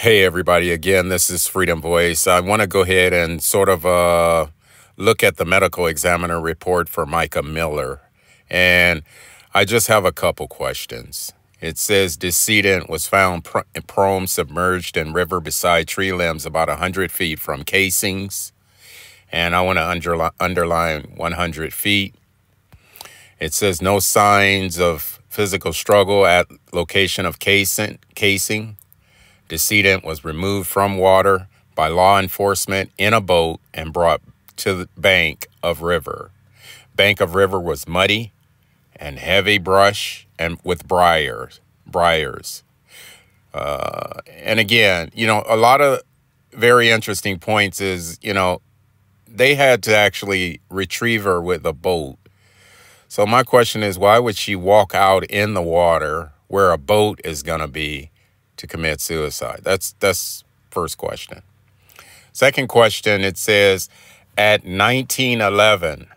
Hey, everybody. Again, this is Freedom Voice. I want to go ahead and sort of look at the medical examiner report for Mica Miller. And I just have a couple questions. It says decedent was found prone submerged in river beside tree limbs about 100 feet from casings. And I want to underline 100 feet. It says no signs of physical struggle at location of casing. Decedent was removed from water by law enforcement in a boat and brought to the bank of river. Bank of river was muddy and heavy brush and with briars. And again, a lot of very interesting points is, they had to actually retrieve her with a boat. So my question is, why would she walk out in the water where a boat is going to be to commit suicide? That's first question. Second question, it says at 1911,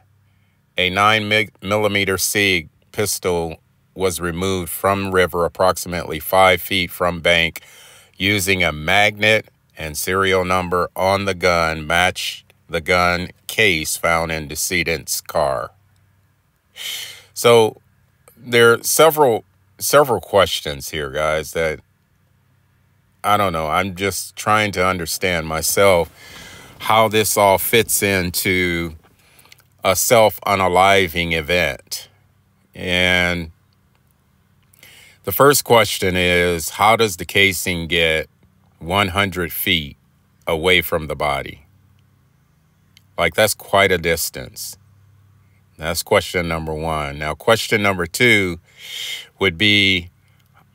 a 9mm SIG pistol was removed from river approximately 5 feet from bank using a magnet and serial number on the gun matched the gun case found in decedent's car. So there are several questions here, guys, that I don't know. I'm just trying to understand myself how this all fits into a self-unaliving event. And the first question is, how does the casing get 100 feet away from the body? Like, that's quite a distance. That's question number one. Now, question number two would be,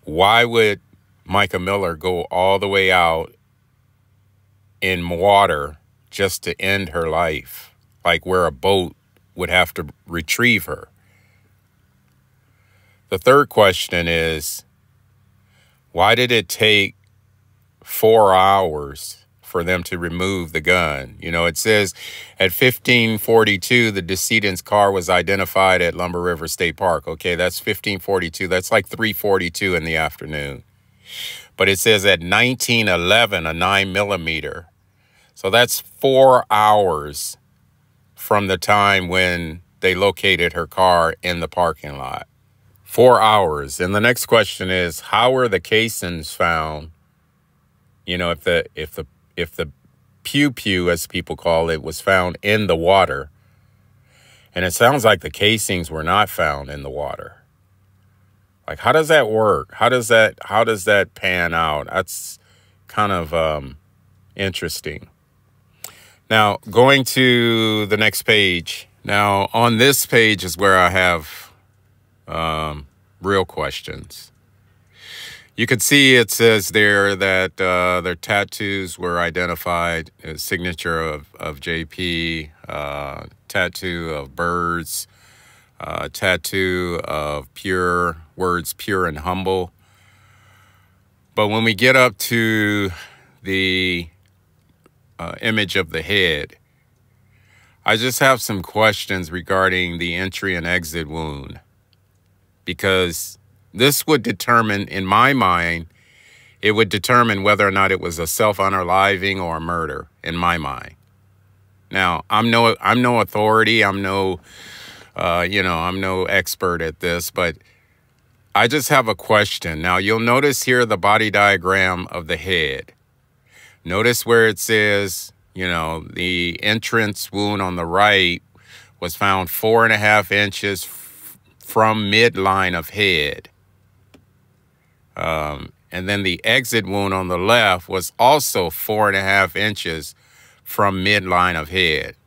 why would Mica Miller go all the way out in water just to end her life, like where a boat would have to retrieve her? The third question is, why did it take 4 hours for them to remove the gun? It says at 15:42, the decedent's car was identified at Lumber River State Park. Okay, that's 15:42. That's like 3:42 in the afternoon. But it says at 1911, a 9mm. So that's 4 hours from the time when they located her car in the parking lot. 4 hours. And the next question is, how were the casings found? If the pew, as people call it, was found in the water, and it sounds like the casings were not found in the water. Like, how does that work? How does that pan out? That's kind of interesting. Now, going to the next page. Now, on this page is where I have real questions. You can see it says there that their tattoos were identified as signature of JP, tattoo of birds, tattoo of pure words, pure and humble. But when we get up to the image of the head, I just have some questions regarding the entry and exit wound, because this would determine, in my mind, it would determine whether or not it was a self-unaliving or a murder, in my mind. Now, I'm no authority. I'm no expert at this, but I just have a question. Now, you'll notice here the body diagram of the head. Notice where it says, the entrance wound on the right was found 4.5 inches from midline of head. And then the exit wound on the left was also 4.5 inches from midline of head.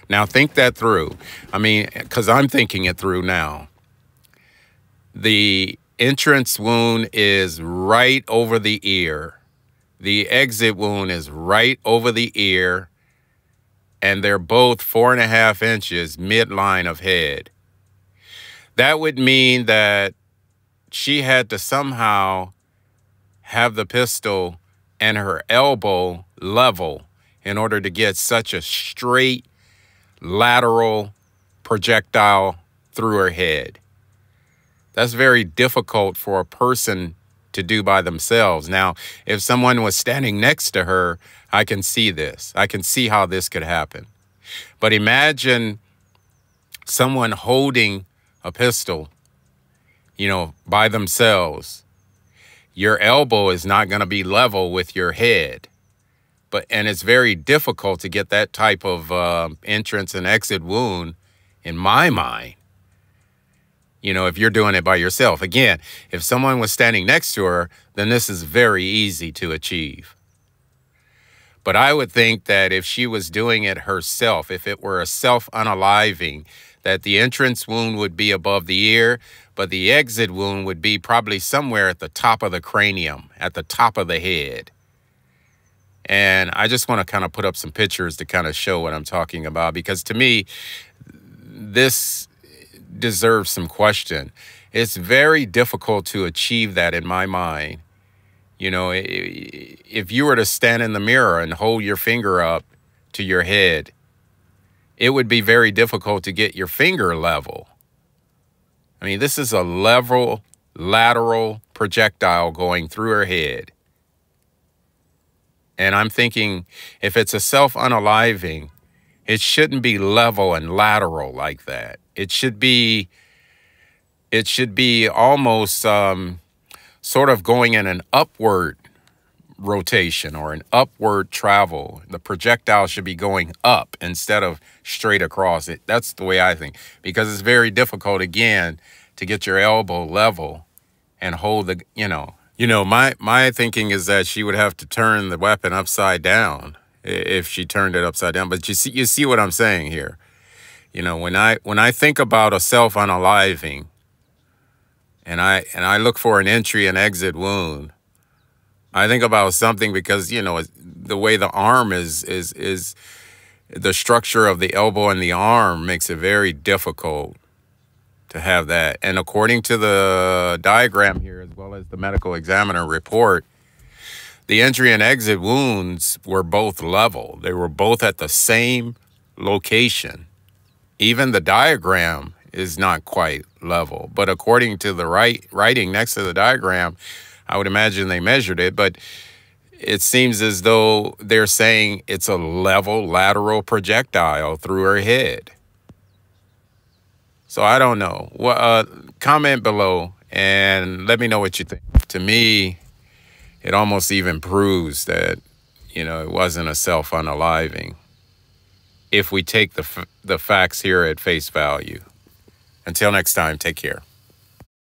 Now, think that through. Because I'm thinking it through now. The entrance wound is right over the ear. The exit wound is right over the ear. And they're both 4.5 inches midline of head. That would mean that she had to somehow have the pistol and her elbow level in order to get such a straight lateral projectile through her head. That's very difficult for a person to do by themselves. Now, if someone was standing next to her, I can see this. I can see how this could happen. But imagine someone holding a pistol, you know, by themselves. Your elbow is not going to be level with your head. And it's very difficult to get that type of entrance and exit wound, in my mind, you know, if you're doing it by yourself. Again, if someone was standing next to her, then this is very easy to achieve. But I would think that if she was doing it herself, if it were a self-unaliving, that the entrance wound would be above the ear, but the exit wound would be probably somewhere at the top of the cranium, at the top of the head. And I just want to kind of put up some pictures to kind of show what I'm talking about, because to me, this deserves some question. It's very difficult to achieve that in my mind. You know, if you were to stand in the mirror and hold your finger up to your head, it would be very difficult to get your finger level. I mean, this is a level, lateral projectile going through her head. And I'm thinking, if it's a self-unaliving, it shouldn't be level and lateral like that. It should be almost sort of going in an upward rotation or an upward travel. The projectile should be going up instead of straight across it. That's the way I think, because it's very difficult, again, to get your elbow level and hold the, my thinking is that she would have to turn the weapon upside down if she turned it upside down. But you see what I'm saying here. You know, when I think about a self-unaliving and I look for an entry and exit wound, I think about something because, you know, the way the arm is the structure of the elbow and the arm makes it very difficult to have that. And according to the diagram here, as well as the medical examiner report, the entry and exit wounds were both level. They were both at the same location. Even the diagram is not quite level. But according to the writing next to the diagram, I would imagine they measured it. But it seems as though they're saying it's a level lateral projectile through her head. So I don't know. Well, comment below and let me know what you think. To me, it almost even proves that, you know, it wasn't a self-unaliving, if we take the facts here at face value. Until next time, take care.